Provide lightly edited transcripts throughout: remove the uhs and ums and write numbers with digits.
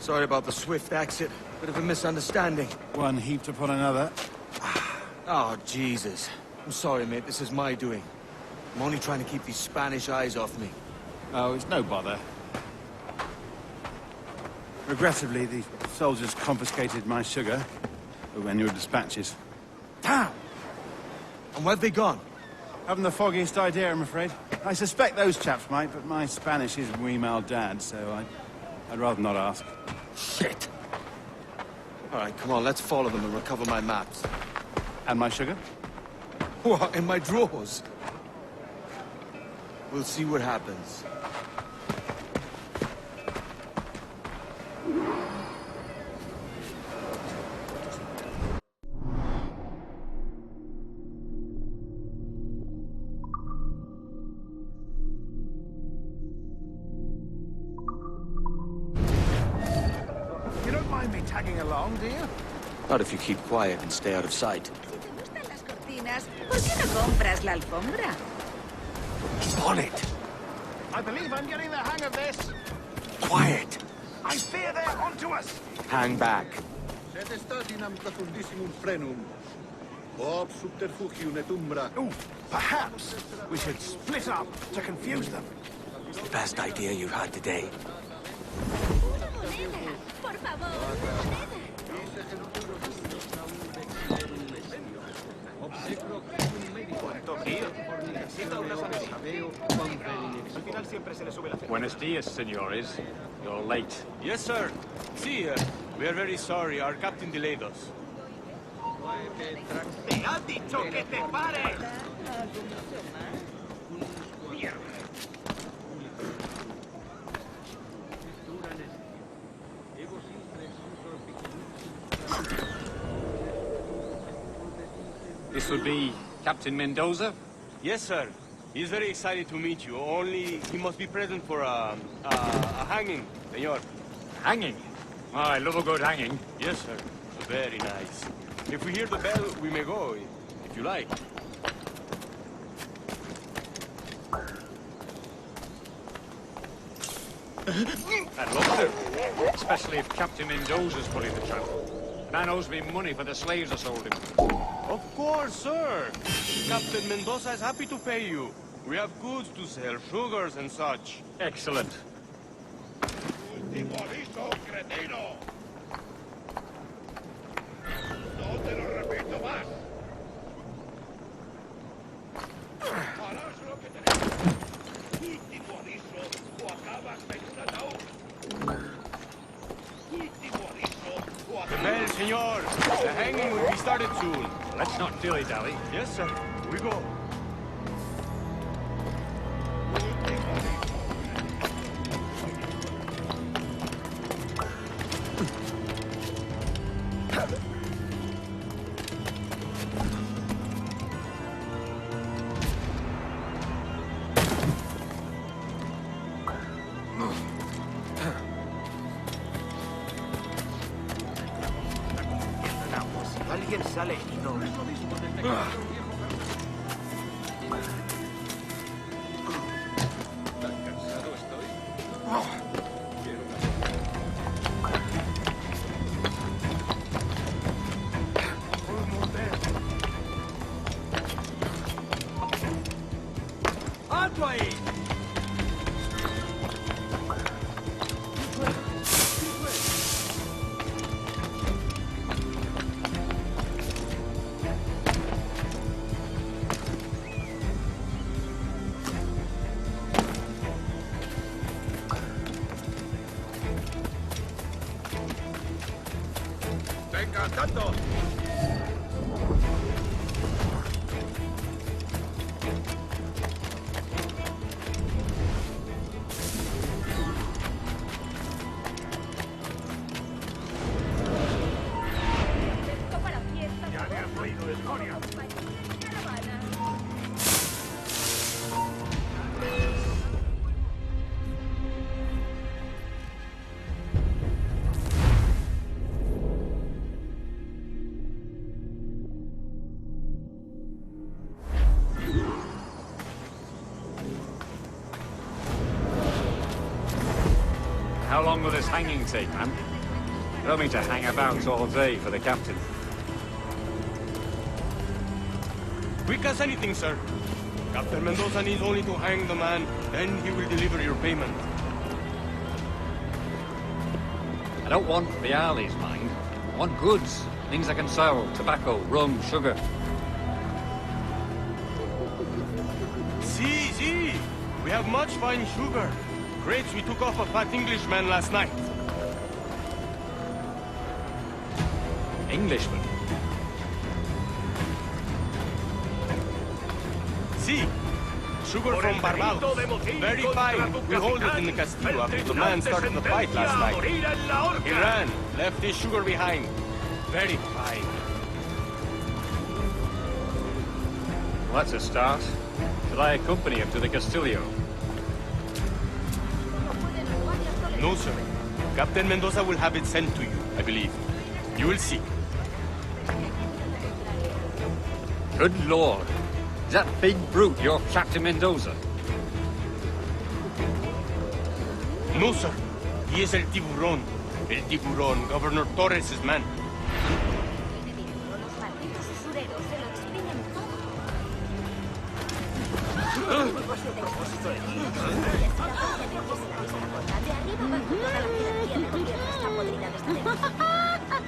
Sorry about the swift exit. Bit of a misunderstanding. One heaped upon another. Oh, Jesus. I'm sorry, mate. This is my doing. I'm only trying to keep these Spanish eyes off me. Oh, it's no bother. Regrettably, the soldiers confiscated my sugar when your dispatches. Damn! And where've they gone? Haven't the foggiest idea, I'm afraid. I suspect those chaps might, but my Spanish is muy mal dad, so I'd rather not ask. Shit! All right, come on, let's follow them and recover my maps. And my sugar? What, in my drawers? We'll see what happens. You don't mind me tagging along, do you? Not if you keep quiet and stay out of sight. ¿Por qué no compras la alfombra? On it! I believe I'm getting the hang of this. Quiet! I fear they're onto us. Hang back. Sed stadinam profundissimum frenum. Ob subterfugium et umbra. Ooh, perhaps we should split up to confuse them. Best idea you had today. Una moneda. Por favor, una moneda. Buenos dias, senores. You're late. Yes, sir. See, we are very sorry. Our captain delayed us. ¡Te ha dicho que te pare! This would be Captain Mendoza? Yes, sir. He's very excited to meet you. Only he must be present for a hanging, senor. Hanging? Oh, I love a good hanging. Yes, sir. Very nice. If we hear the bell, we may go, if you like. I'd love to. Especially if Captain Mendoza's pulling the tramp. Man owes me money for the slaves I sold him. Of course, sir. Captain Mendoza is happy to pay you. We have goods to sell, sugars and such. Excellent. Último aviso, cretino. No te lo repito más. Harás lo que tenemos. Último aviso, o acabas en un ataúd. Último aviso, o The acabas... bell, senor. The hanging will be started soon. Let's not dilly-dally. Yes, sir. We go. Alguien sale y no. ¡Alto ahí! ¡Venga, tanto! Para fiesta. Ya le has oído de historia. Caravana. How long will this hanging take, man? don't mean to hang about all day for the captain. Quick as anything, sir. Captain Mendoza needs only to hang the man, then he will deliver your payment. I don't want reales, mind. I want goods. Things I can sell. Tobacco, rum, sugar. See. We have much fine sugar. Crates we took off a fat Englishman last night. Englishman? See. Sugar from Barbados. Very fine. We hold it in the Castillo after the man started the fight last night. He ran, left his sugar behind. Very fine. Well, that's a start. Shall I accompany him to the Castillo? No, sir. Captain Mendoza will have it sent to you, I believe. You will see. Good Lord. Is that big brute your Captain Mendoza? No, sir. He is El Tiburón. El Tiburón, Governor Torres' man. Los malditos usureros se lo exprimen todo.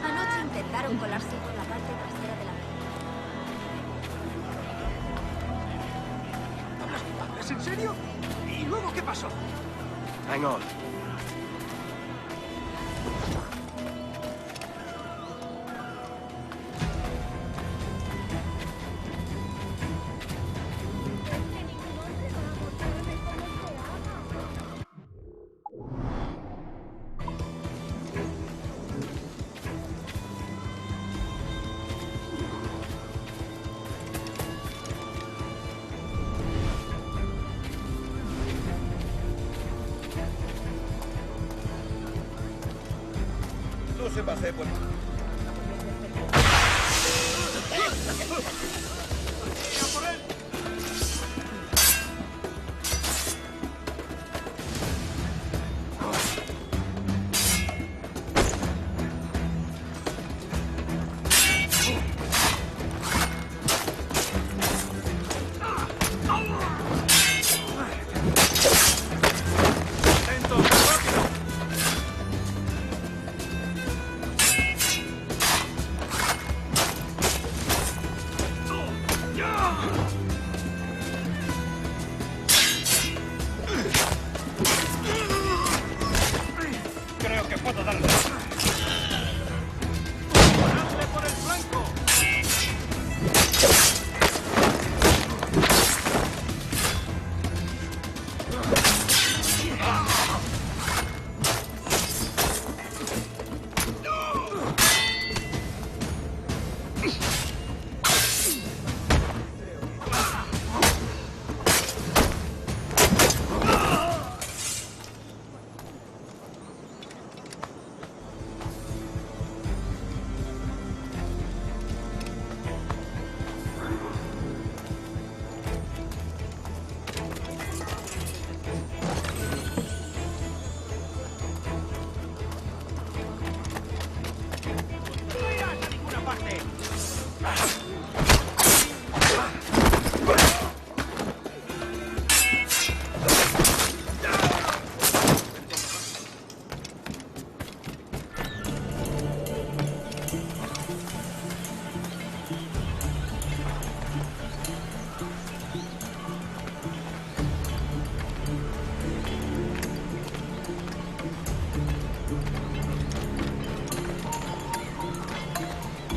Anoche intentaron colarse por la parte trasera de la ¿Es en serio? ¿Y luego qué pasó? Hang on. No se pase por... Creo que puedo darle. ¡Hazle por el flanco!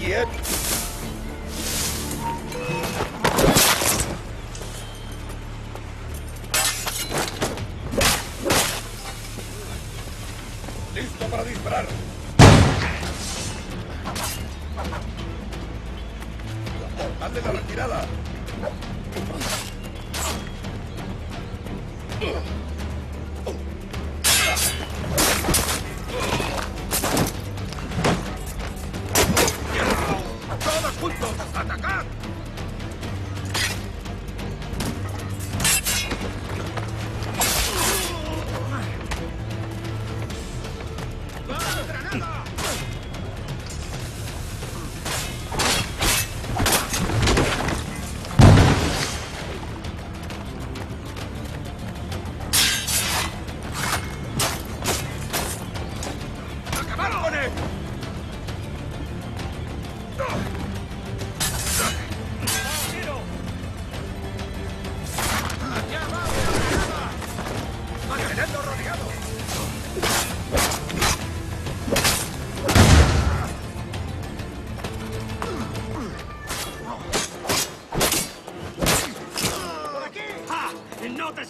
Yep. Listo para disparar. ¡Hazle la retirada! ¡Todos juntos! ¡Atacad! ¡Granada!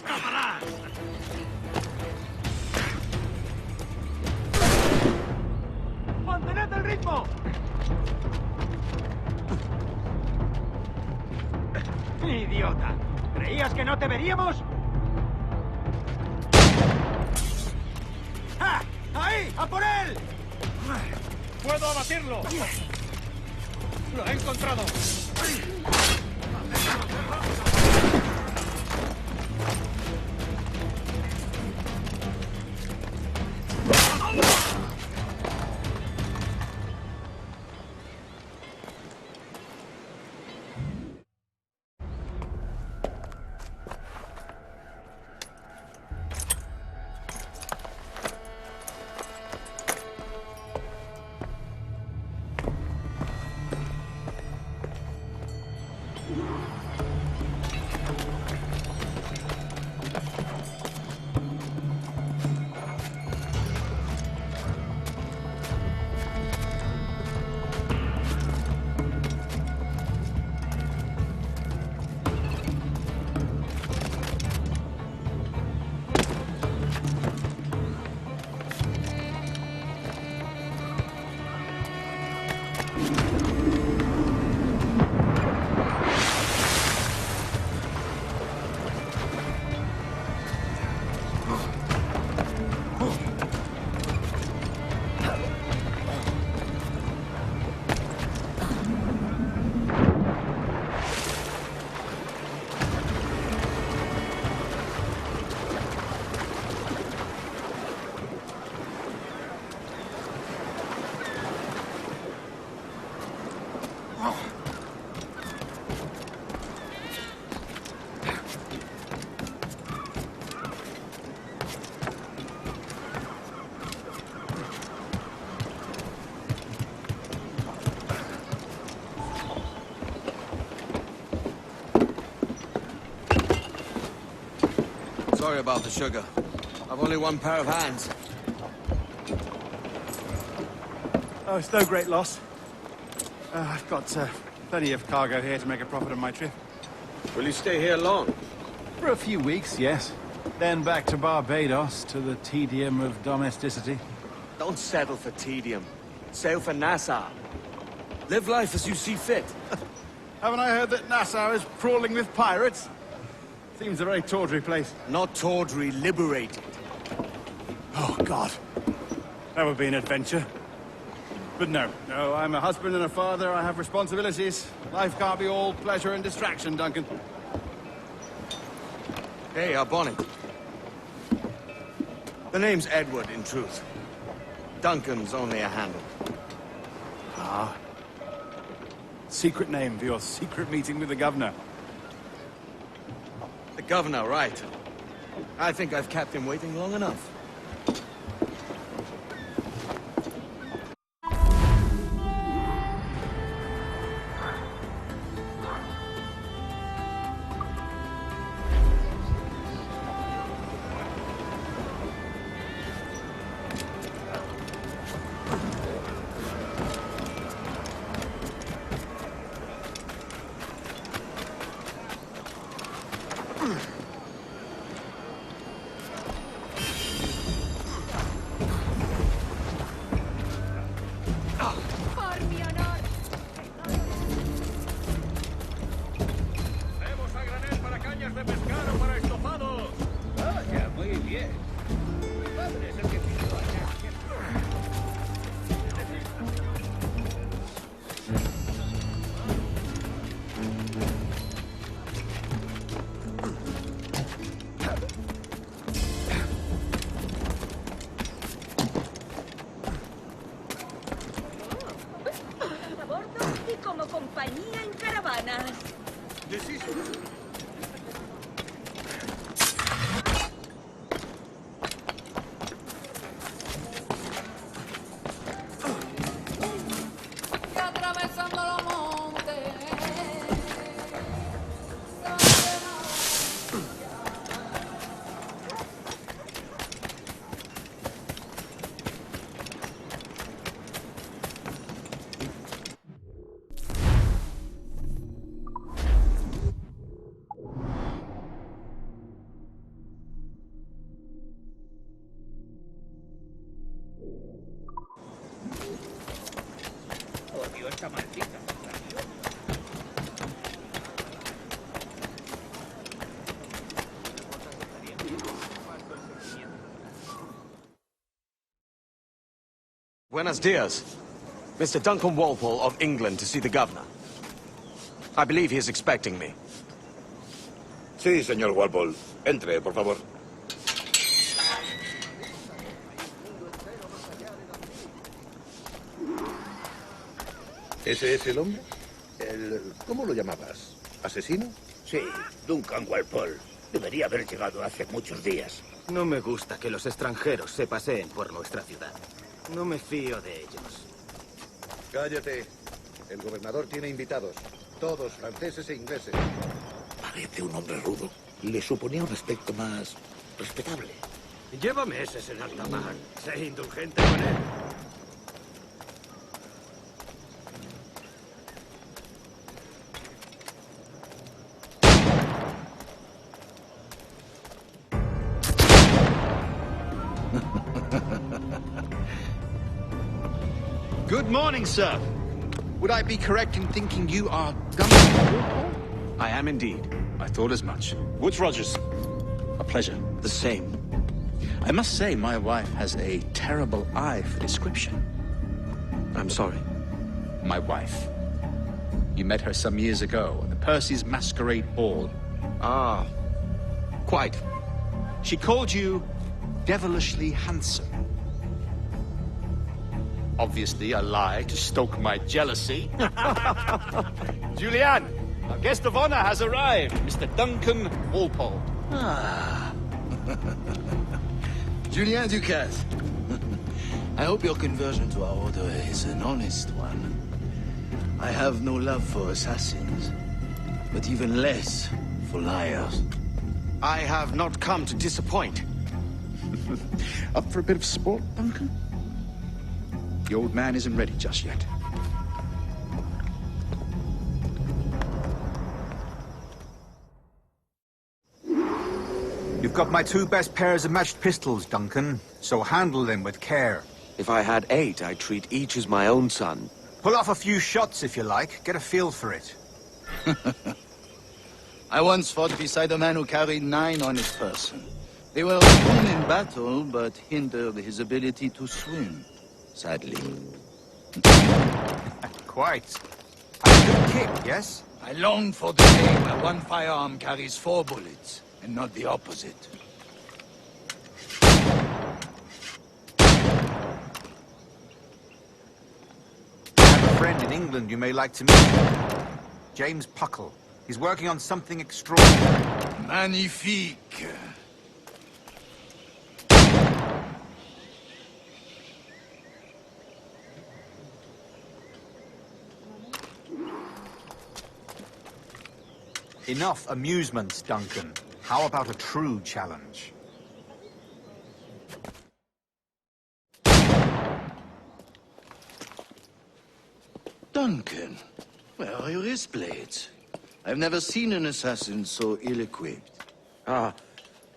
escaparás! ¡Mantened el ritmo! ¡Idiota! ¿Creías que no te veríamos? ¡Ah! ¡Ahí! ¡A por él! ¡Puedo abatirlo! ¡Lo he encontrado! Sorry about the sugar. I've only one pair of hands. Oh, it's no great loss. I've got plenty of cargo here to make a profit on my trip. Will you stay here long? For a few weeks, yes. Then back to Barbados, to the tedium of domesticity. Don't settle for tedium. Sail for Nassau. Live life as you see fit. Haven't I heard that Nassau is crawling with pirates? Seems a very tawdry place. Not tawdry, liberated. Oh, God. That would be an adventure. But no, I'm a husband and a father. I have responsibilities. Life can't be all pleasure and distraction, Duncan. Hey, our bonnet. The name's Edward, in truth. Duncan's only a handle. Ah. Secret name for your secret meeting with the governor. The governor, right. I think I've kept him waiting long enough. Por mi honor. ¡Tenemos a granel para cañas de pescar o para estofados! ¡Vaya, muy bien! Mi padre es el que pidió allá. A bordo y como compañía en caravanas. Y atravesando los montes. esta maldita. Buenos dias. Mr. Duncan Walpole of England to see the governor. I believe he is expecting me. Sí, señor Walpole. Entre, por favor. ¿Ese es el hombre? ¿Cómo lo llamabas? ¿Asesino? Sí, Duncan Walpole. Debería haber llegado hace muchos días. No me gusta que los extranjeros se paseen por nuestra ciudad. No me fío de ellos. Cállate. El gobernador tiene invitados. Todos franceses e ingleses. Parece un hombre rudo. Le suponía un aspecto más respetable. Lleva meses en alta mar. Sé indulgente con él. Good morning, sir. Would I be correct in thinking you are Duncan? I am indeed. I thought as much. Woods Rogers. A pleasure. The same. I must say, my wife has a terrible eye for description. I'm sorry. My wife. You met her some years ago at the Percy's Masquerade Ball. Ah, quite. She called you devilishly handsome. Obviously a lie to stoke my jealousy. Julianne, our guest of honor has arrived, Mr. Duncan Walpole. Ah. Julien Ducasse. I hope your conversion to our order is an honest one. I have no love for assassins, but even less for liars. I have not come to disappoint. Up for a bit of sport, Duncan? The old man isn't ready just yet. You've got my 2 best pairs of matched pistols, Duncan, so handle them with care. If I had 8, I'd treat each as my own son. Pull off a few shots if you like. Get a feel for it. I once fought beside a man who carried 9 on his person. They were good in battle, but hindered his ability to swim, sadly. Quite. A good kick, yes? I long for the day where one firearm carries 4 bullets, and not the opposite. I have a friend in England you may like to meet. James Puckle. He's working on something extraordinary. Magnifique. Enough amusements, Duncan. How about a true challenge? Duncan, where are your wrist blades? I've never seen an assassin so ill-equipped. Ah,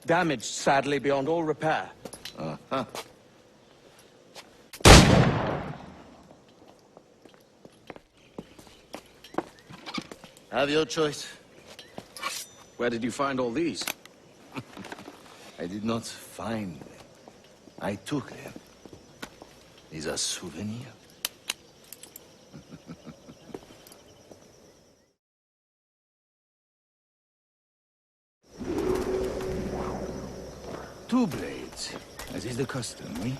damaged, sadly, beyond all repair. Uh-huh. Have your choice. Where did you find all these? I did not find them. I took them. These are souvenirs. Two blades, as is the custom, eh?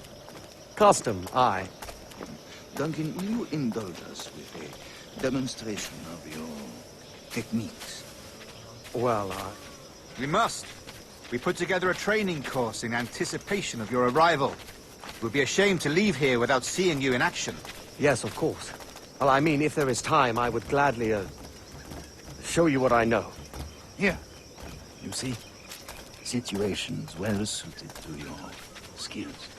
Custom, aye. Duncan, will you indulge us with a demonstration of your techniques? Well, We must. We put together a training course in anticipation of your arrival. It would be a shame to leave here without seeing you in action. yes, of course. Well, I mean, if there is time, I would gladly, show you what I know. Here. You see? Situations well suited to your skills.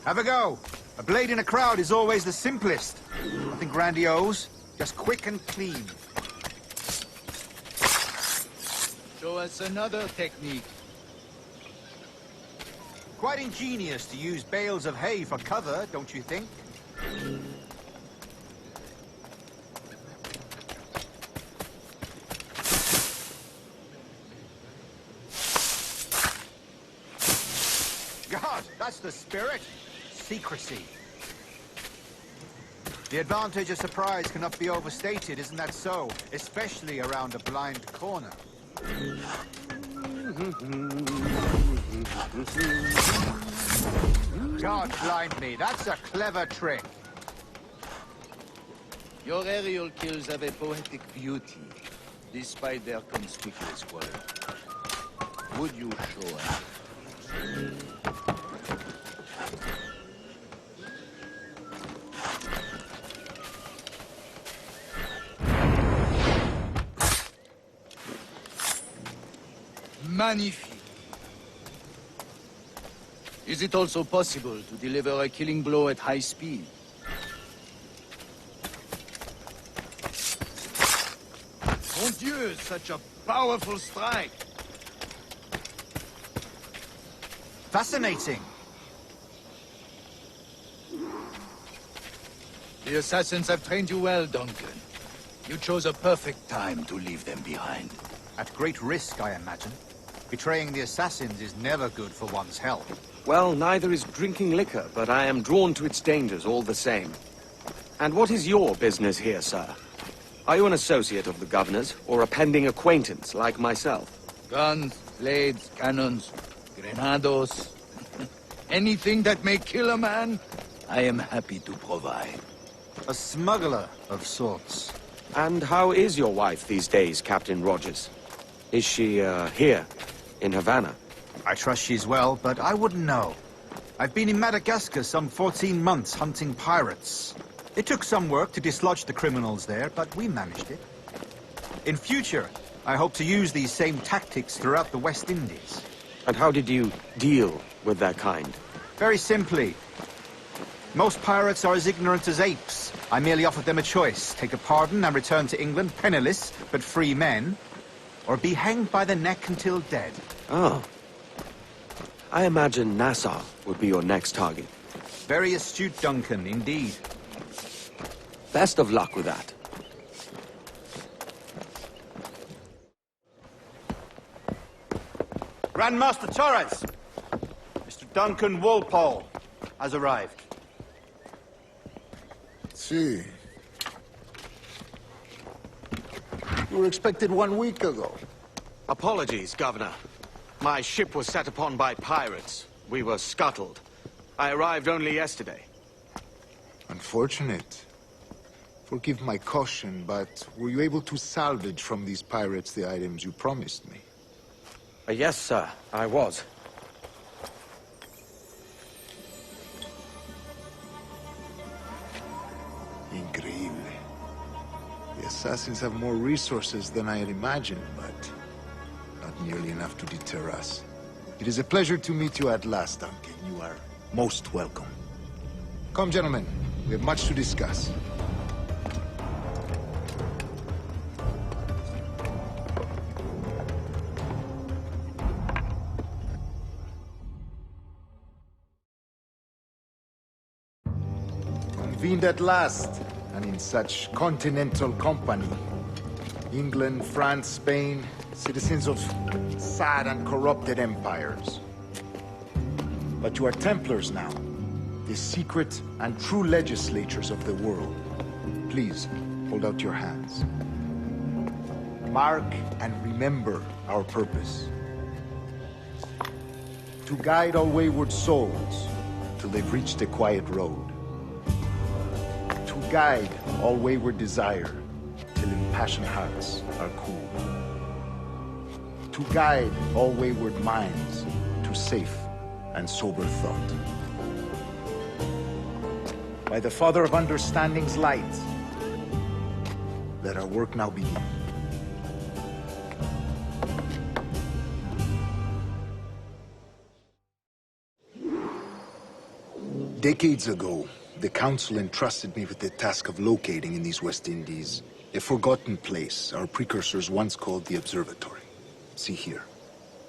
Have a go. A blade in a crowd is always the simplest. Nothing grandiose, just quick and clean. Show us another technique. Quite ingenious to use bales of hay for cover, don't you think? God, that's the spirit. Secrecy. The advantage of surprise cannot be overstated, isn't that so? Especially around a blind corner. God blind me, that's a clever trick. Your aerial kills have a poetic beauty, despite their conspicuous quality. Would you show us? Magnifique. Is it also possible to deliver a killing blow at high speed? Mon Dieu, such a powerful strike! Fascinating. The assassins have trained you well, Duncan. You chose a perfect time to leave them behind. At great risk, I imagine. Betraying the assassins is never good for one's health. Well, neither is drinking liquor, but I am drawn to its dangers all the same. And what is your business here, sir? Are you an associate of the governor's, or a pending acquaintance like myself? Guns, blades, cannons, grenados. Anything that may kill a man, I am happy to provide. A smuggler of sorts. And how is your wife these days, Captain Rogers? Is she, here, in Havana? I trust she's well, but I wouldn't know. I've been in Madagascar some 14 months hunting pirates. It took some work to dislodge the criminals there, but we managed it. In future, I hope to use these same tactics throughout the West Indies. And how did you deal with their kind? Very simply. Most pirates are as ignorant as apes. I merely offered them a choice. Take a pardon and return to England penniless, but free men, or be hanged by the neck until dead. Oh. I imagine Nassau would be your next target. Very astute, Duncan, indeed. Best of luck with that. Grandmaster Torres! Mr. Duncan Walpole has arrived. See. You were expected 1 week ago. Apologies, Governor. My ship was set upon by pirates. We were scuttled. I arrived only yesterday. Unfortunate. Forgive my caution, but were you able to salvage from these pirates the items you promised me? Yes, sir, I was. Increíble. The assassins have more resources than I had imagined, but not nearly enough to deter us. It is a pleasure to meet you at last, Duncan. You are most welcome. Come, gentlemen. We have much to discuss. Convened at last, and in such continental company. England, France, Spain, citizens of sad and corrupted empires. But you are Templars now, the secret and true legislatures of the world. Please, hold out your hands. Mark and remember our purpose. To guide all wayward souls till they've reached the quiet road. To guide all wayward desire till impassioned hearts are cool. To guide all wayward minds to safe and sober thought. By the Father of Understanding's light, let our work now begin. Decades ago, the Council entrusted me with the task of locating in these West Indies a forgotten place our precursors once called the Observatory. See here.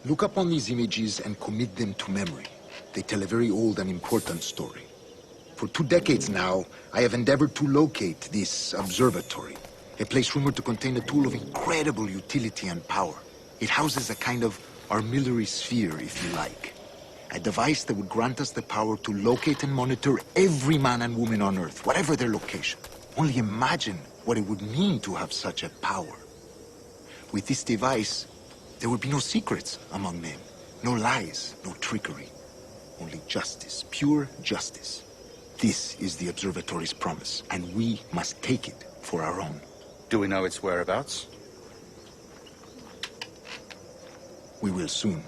Look upon these images and commit them to memory. They tell a very old and important story. For 2 decades now, I have endeavored to locate this observatory, a place rumored to contain a tool of incredible utility and power. It houses a kind of armillary sphere, if you like. A device that would grant us the power to locate and monitor every man and woman on Earth, whatever their location. Only imagine what it would mean to have such a power. With this device, there would be no secrets among men. No lies, no trickery. Only justice, pure justice. This is the Observatory's promise, and we must take it for our own. Do we know its whereabouts? We will soon.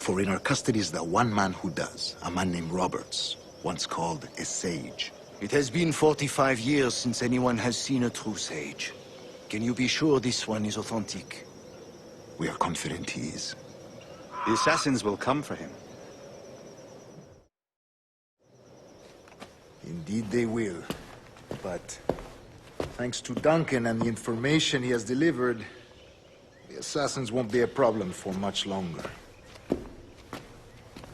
For in our custody is the one man who does, a man named Roberts, once called a sage. It has been 45 years since anyone has seen a true sage. Can you be sure this one is authentic? We are confident he is. The assassins will come for him. Indeed they will. But thanks to Duncan and the information he has delivered, the assassins won't be a problem for much longer.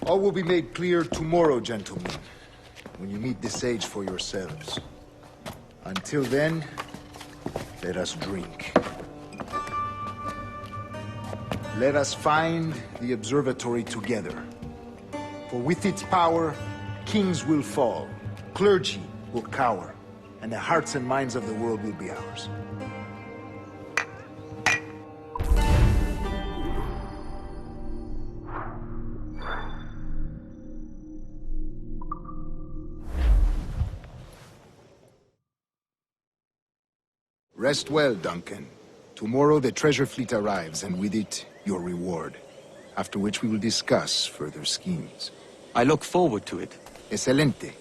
All will be made clear tomorrow, gentlemen, when you meet the sage for yourselves. Until then, let us drink. Let us find the observatory together. For with its power, kings will fall, clergy will cower, and the hearts and minds of the world will be ours. Rest well, Duncan. Tomorrow the treasure fleet arrives, and with it, your reward. After which we will discuss further schemes. I look forward to it. Excelente.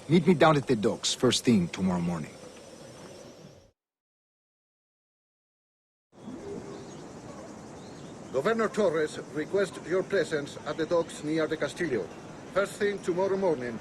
Meet me down at the docks first thing tomorrow morning. Governor Torres requests your presence at the docks near the Castillo. First thing tomorrow morning,